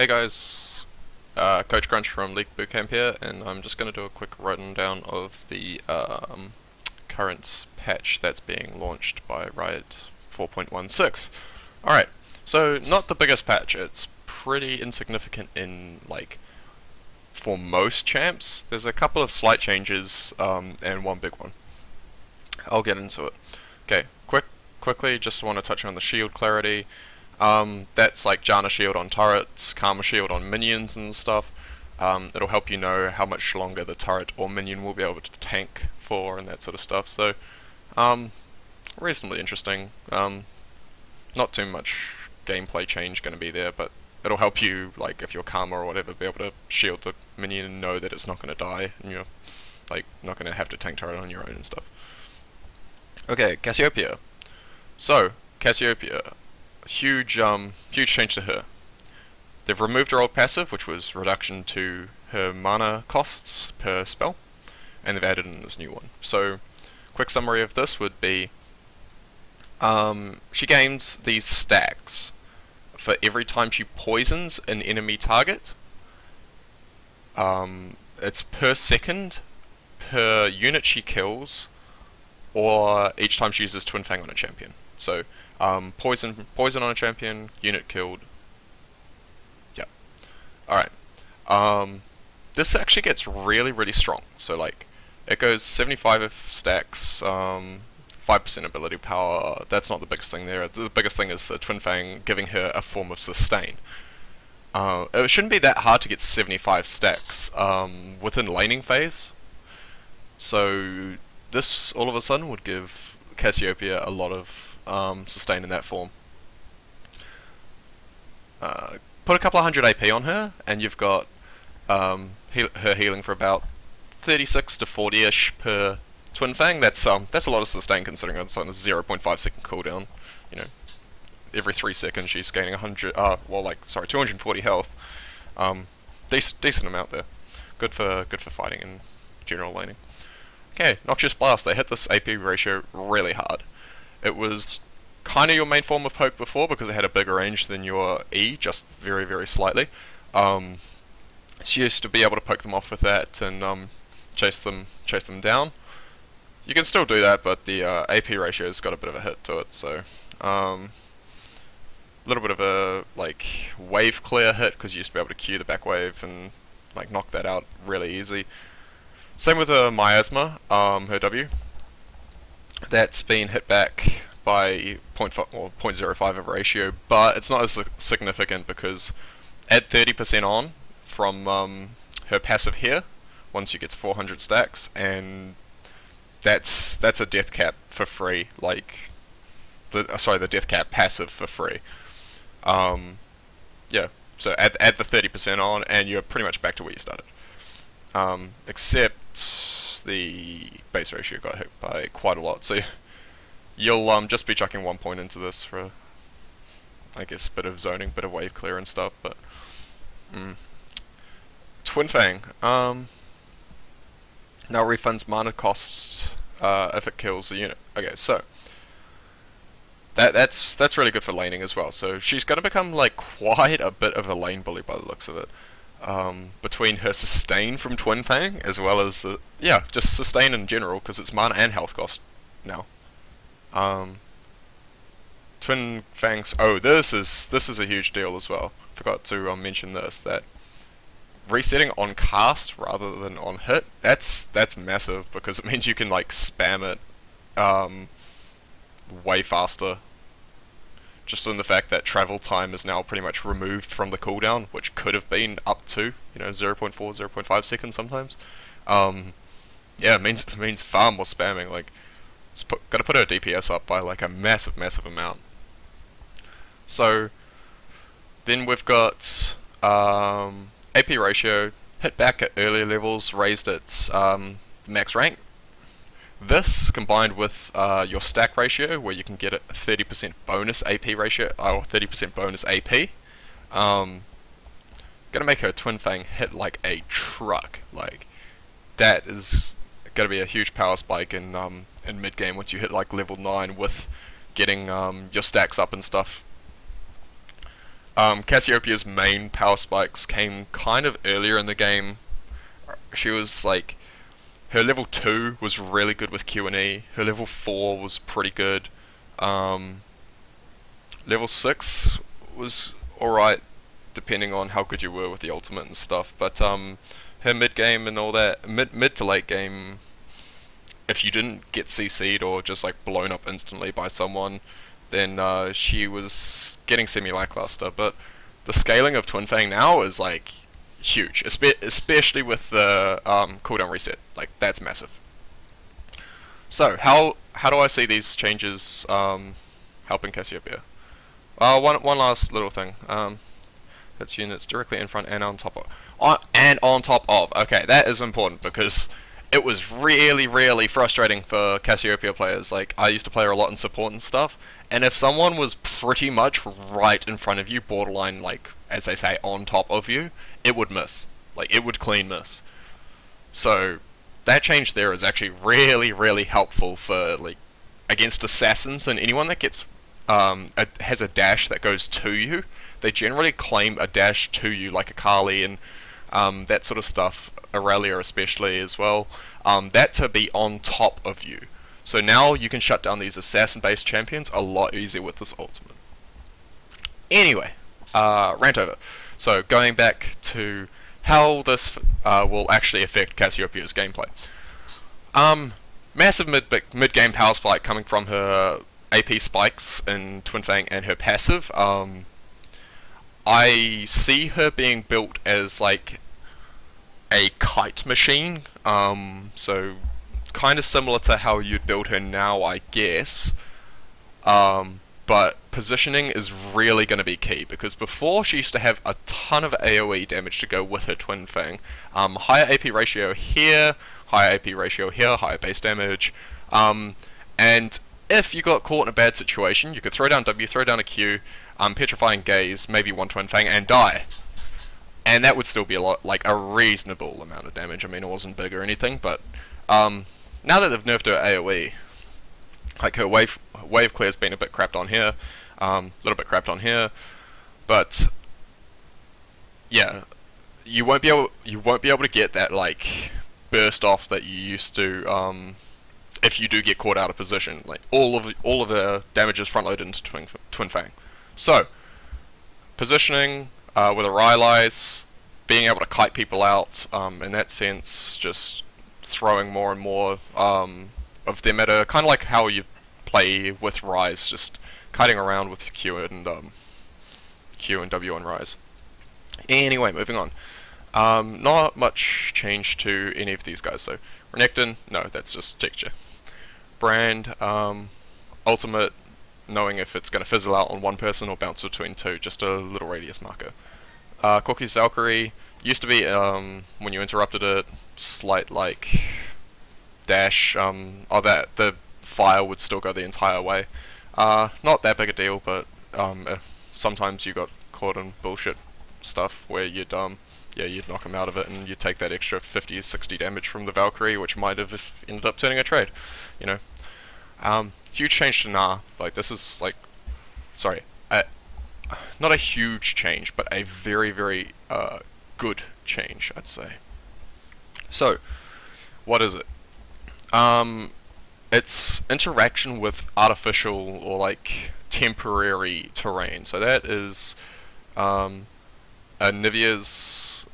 Hey guys, Coach Crunch from LeagueBootcamp here, and I'm just going to do a quick rundown of the current patch that's being launched by Riot 4.16. Alright, so not the biggest patch, it's pretty insignificant in, for most champs. There's a couple of slight changes, and one big one. I'll get into it. Okay, quickly, just want to touch on the shield clarity. That's like Janna shield on turrets, Karma shield on minions and stuff. It'll help you know how much longer the turret or minion will be able to tank for and that sort of stuff. So, reasonably interesting. Not too much gameplay change going to be there, but it'll help you, like, if you're Karma or whatever, be able to shield the minion and know that it's not going to die, and you're, not going to have to tank turret on your own and stuff. Okay, Cassiopeia. So, Cassiopeia. Huge change to her. They've removed her old passive, which was reduction to her mana costs per spell, and they've added in this new one. So, quick summary of this would be, she gains these stacks for every time she poisons an enemy target. It's per second, per unit she kills, or each time she uses Twin Fang on a champion. So, poison on a champion, unit killed. Yeah. Alright. This actually gets really strong. So, it goes 75 stacks, 5% ability power. That's not the biggest thing there. The biggest thing is the Twin Fang giving her a form of sustain. It shouldn't be that hard to get 75 stacks within laning phase. So, this all of a sudden would give Cassiopeia a lot of sustain in that form. Put a couple of hundred AP on her, and you've got her healing for about 36 to 40-ish per Twin Fang. That's a lot of sustain considering it's on a 0.5 second cooldown. You know, every 3 seconds she's gaining 240 health. Decent amount there. Good for fighting and general laning. Okay, Noxious Blast. They hit this AP ratio really hard. It was kind of your main form of poke before because it had a bigger range than your E, just very slightly. So you used to be able to poke them off with that and chase them down. You can still do that, but the AP ratio's got a bit of a hit to it. So a little bit of a wave clear hit because you used to be able to Q the back wave and knock that out really easy. Same with Miasma, her W. That's been hit back by 0.05 of ratio, but it's not as significant because add 30% on from her passive here once you get to 400 stacks, and that's a death cap for free. The death cap passive for free. Yeah. So add the 30% on, and you're pretty much back to where you started. Except the base ratio got hit by quite a lot, so you'll just be chucking 1 point into this for, I guess, a bit of zoning, bit of wave clear and stuff, but Twin Fang, now refunds mana costs if it kills the unit. Okay, so that's really good for laning as well. So she's going to become quite a bit of a lane bully by the looks of it. Between her sustain from Twin Fang as well as just sustain in general because it's mana and health cost now. Twin Fangs. Oh, this is a huge deal as well. Forgot to mention this, that resetting on cast rather than on hit. That's massive because it means you can spam it way faster. Just in the fact that travel time is now pretty much removed from the cooldown, which could have been up to 0.4, 0.5 seconds sometimes. Yeah, it means far more spamming. Gotta put her DPS up by a massive amount. So then we've got AP ratio hit back at earlier levels, raised its max rank. This combined with your stack ratio, where you can get a 30% bonus AP ratio, or 30% bonus AP, gonna make her Twin Fang hit like a truck. That is gonna be a huge power spike in mid game once you hit level 9 with getting your stacks up and stuff. Cassiopeia's main power spikes came kind of earlier in the game. She was like, her level 2 was really good with Q and E. Her level 4 was pretty good. Level 6 was alright, depending on how good you were with the ultimate and stuff. But her mid game and all that, mid to late game, if you didn't get CC'd or just like blown up instantly by someone, then she was getting semi-lackluster. But the scaling of Twin Fang now is like huge, especially with the cooldown reset. Like, that's massive. So how do I see these changes helping Cassiopeia? One last little thing. That's units directly in front and on top of. Okay, that is important because it was really frustrating for Cassiopeia players. Like, I used to play her a lot in support and stuff, and if someone was pretty much right in front of you, borderline, like, as they say, on top of you, it would miss. Like, it would clean miss. So that change there is actually really helpful for, like, against assassins and anyone that gets has a dash that goes to you. They generally claim a dash to you, like a Kali and that sort of stuff, Aurelia especially as well, that to be on top of you. So now you can shut down these assassin-based champions a lot easier with this ultimate. Anyway, rant over. So going back to how this will actually affect Cassiopeia's gameplay. Massive mid-game power spike coming from her AP spikes in Twin Fang and her passive. I see her being built as like a kite machine, so kind of similar to how you'd build her now, I guess. But positioning is really going to be key, because before she used to have a ton of AoE damage to go with her Twin Fang. Higher AP ratio here, higher AP ratio here, higher base damage, and if you got caught in a bad situation, you could throw down W, throw down a Q, Petrifying Gaze, maybe one Twin Fang, and die. And that would still be a lot, like a reasonable amount of damage. I mean, it wasn't big or anything, but now that they've nerfed her AoE, like her wave clear's been a bit crapped on here, a little bit crapped on here, but yeah, you won't be able to get that like burst off that you used to if you do get caught out of position. Like all of the damage is front loaded into Twin Fang. So positioning with a Rylai's, being able to kite people out, in that sense, just throwing more and more of them at a kind of like how you play with Rise, just kiting around with Q and W on Rise. Anyway, moving on. Not much change to any of these guys. So Renekton, no, that's just texture. Brand, ultimate, knowing if it's going to fizzle out on one person or bounce between two, just a little radius marker. Corki's Valkyrie used to be, when you interrupted it, slight like dash, that the fire would still go the entire way. Not that big a deal, but sometimes you got caught in bullshit stuff where you'd knock him out of it and you'd take that extra 50 or 60 damage from the Valkyrie, which might have ended up turning a trade, you know. Huge change to Nah. Like, this is like, sorry, not a huge change, but a very good change, I'd say. So, what is it? It's interaction with artificial or like temporary terrain. So that is Nivea's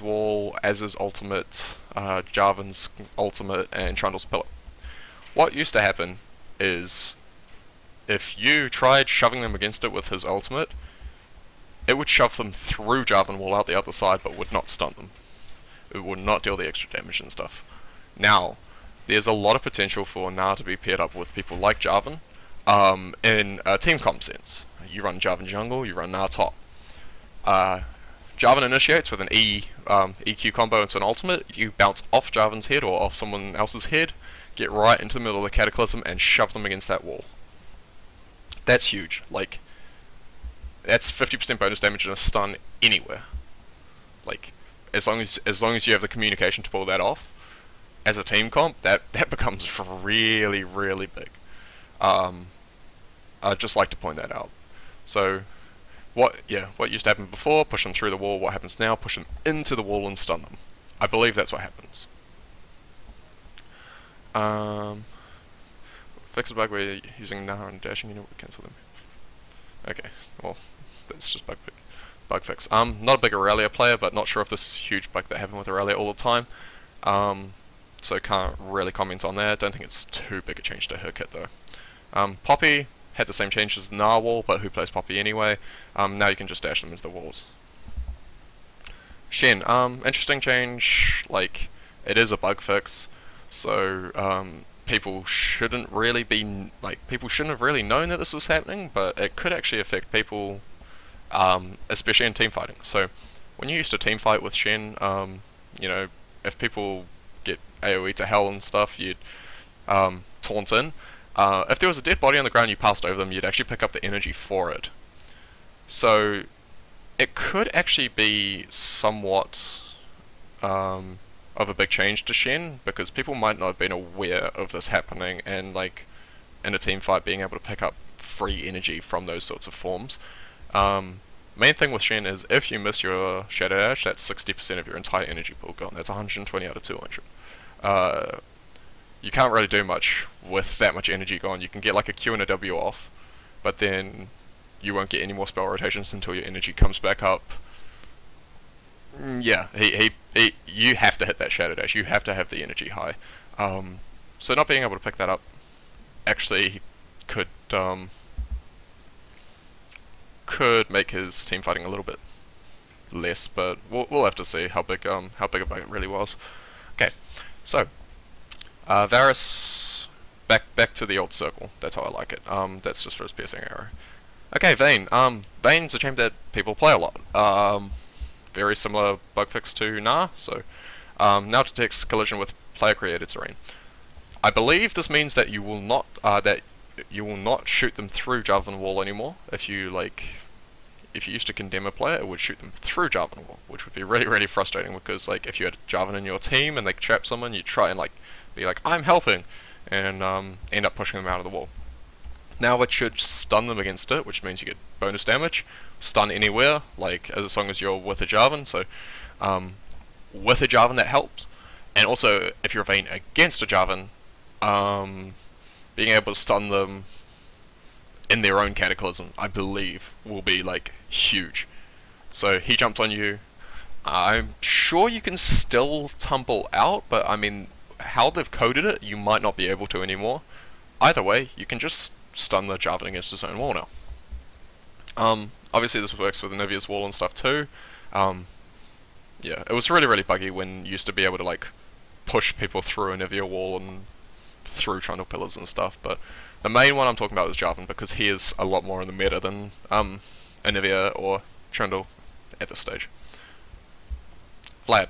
wall, Az's ultimate, Jarvan's ultimate, and Trundle's pillar. What used to happen is if you tried shoving them against it with his ultimate, it would shove them through Jarvan wall out the other side, but would not stun them. It would not deal the extra damage and stuff. Now, there's a lot of potential for Nah to be paired up with people like Jarvan, in a team comp sense. You run Jarvan jungle, you run Nah top. Jarvan initiates with an EQ combo into an ultimate. You bounce off Jarvan's head or off someone else's head, get right into the middle of the Cataclysm and shove them against that wall. That's huge. Like, that's 50% bonus damage and a stun anywhere. Like, as long as you have the communication to pull that off, as a team comp, that becomes really big. I'd just like to point that out. So, what used to happen before, push them through the wall. What happens now, push them into the wall and stun them. I believe that's what happens. Fix a bug where you're using Naha and dashing unit would cancel them. Okay, well, that's just bug fix. Not a big Aurelia player, but not sure if this is a huge bug that happened with Aurelia all the time. So can't really comment on that. Don't think it's too big a change to her kit though. Poppy had the same change as Narwhal, but who plays Poppy anyway? Now you can just dash them into the walls. Shen, interesting change. Like, it is a bug fix, so people shouldn't have really known that this was happening, but it could actually affect people, especially in team fighting. So when you used to team fight with Shen, you know, if people get AoE to hell and stuff, you'd taunt in. If there was a dead body on the ground, you passed over them, you'd actually pick up the energy for it. So it could actually be somewhat of a big change to Shen, because people might not have been aware of this happening, and like in a team fight being able to pick up free energy from those sorts of forms. Main thing with Shen is if you miss your Shadow Dash, that's 60% of your entire energy pool gone. That's 120 out of 200. You can't really do much with that much energy gone. You can get like a Q and a W off, but then you won't get any more spell rotations until your energy comes back up. Yeah, you have to hit that Shadow Dash. You have to have the energy high. So not being able to pick that up actually could make his team fighting a little bit less, but we'll have to see how big a bug it really was. Okay, so Varus back to the old circle. That's how I like it. That's just for his piercing arrow. Okay, Vayne. Vayne's a champ that people play a lot. Very similar bug fix to Nah. So now detects collision with player created terrain. I believe this means that you will not shoot them through Javelin Wall anymore. If you used to condemn a player, it would shoot them through Javelin Wall, which would be really frustrating, because like if you had Javelin in your team and they trap someone, you try and like be like, I'm helping, and end up pushing them out of the wall. Now it should stun them against it, which means you get bonus damage, stun anywhere, like as long as you're with a Javelin. So with a Javelin that helps, and also if you're Vayne against a Javelin, being able to stun them in their own Cataclysm, I believe, will be like huge. So he jumped on you. I'm sure you can still tumble out, but I mean, how they've coded it, you might not be able to anymore. Either way, you can just stun the Javelin against his own wall now. Obviously this works with Nivea's wall and stuff too. Yeah, it was really buggy when you used to be able to like push people through a Nivea wall and through Trundle pillars and stuff, but the main one I'm talking about is Javelin, because he is a lot more in the meta than a Nivea or Trundle at this stage. Vlad.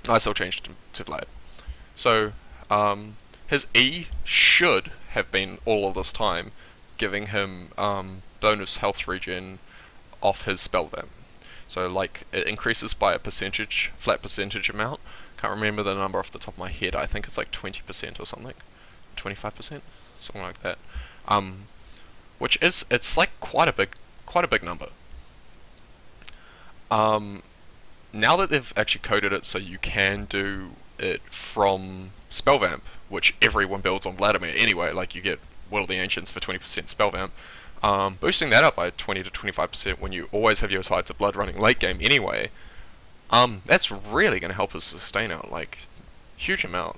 I still changed to Vlad. So, his E should have been all of this time giving him bonus health regen off his spell vamp. So like it increases by a flat percentage amount. Can't remember the number off the top of my head. I think it's like 20% or something, 25%, something like that. Which is, it's like quite a big number. Now that they've actually coded it so you can do it from Spellvamp, which everyone builds on Vladimir anyway, like you get Will of the Ancients for 20% Spellvamp, boosting that up by 20 to 25% when you always have your Tides of Blood running late game anyway, that's really going to help us sustain out, like, huge amount.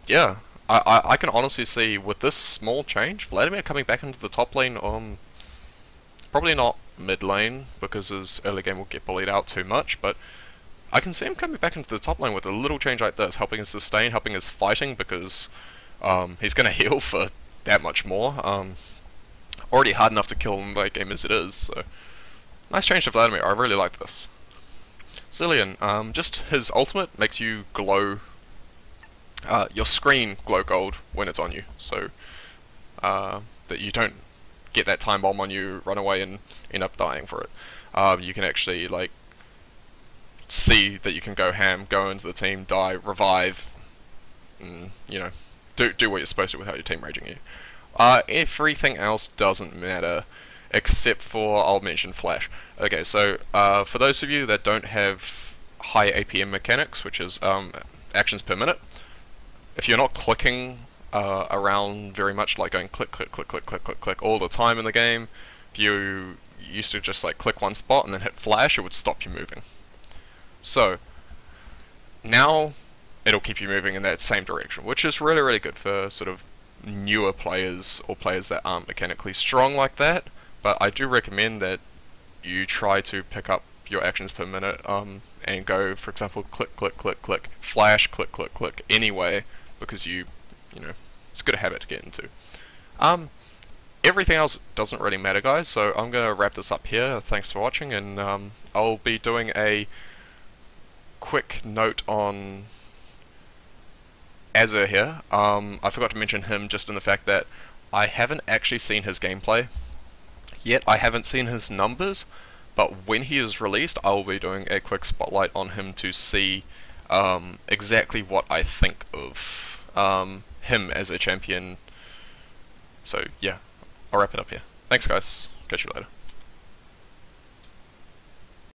Yeah, I can honestly see with this small change, Vladimir coming back into the top lane on, probably not mid lane, because his early game will get bullied out too much, but I can see him coming back into the top lane with a little change like this, helping us sustain, helping us fighting, because he's going to heal for that much more. Already hard enough to kill him late game as it is, so nice change to Vladimir. I really like this. Zillion, just his ultimate makes you glow, your screen glow gold when it's on you, so that you don't get that time bomb on you, run away and end up dying for it. You can actually like see that you can go ham, go into the team, die, revive, and, you know, do what you're supposed to without your team raging you. Everything else doesn't matter, except for, I'll mention flash. Okay, so for those of you that don't have high APM mechanics, which is actions per minute, if you're not clicking around very much, like going click, click, click, click, click, click, click all the time in the game, if you used to just like click one spot and then hit flash, it would stop you moving. So now it'll keep you moving in that same direction, which is really, really good for sort of newer players or players that aren't mechanically strong like that. But I do recommend that you try to pick up your actions per minute and go, for example, click, click, click, click, flash, click, click, click anyway, because you know, it's a good habit to get into. Everything else doesn't really matter, guys, so I'm going to wrap this up here. Thanks for watching, and I'll be doing a quick note on Azure here. I forgot to mention him just in the fact that I haven't actually seen his gameplay yet. I haven't seen his numbers, but when he is released, I will be doing a quick spotlight on him to see exactly what I think of him as a champion. So yeah, I'll wrap it up here. Thanks, guys. Catch you later.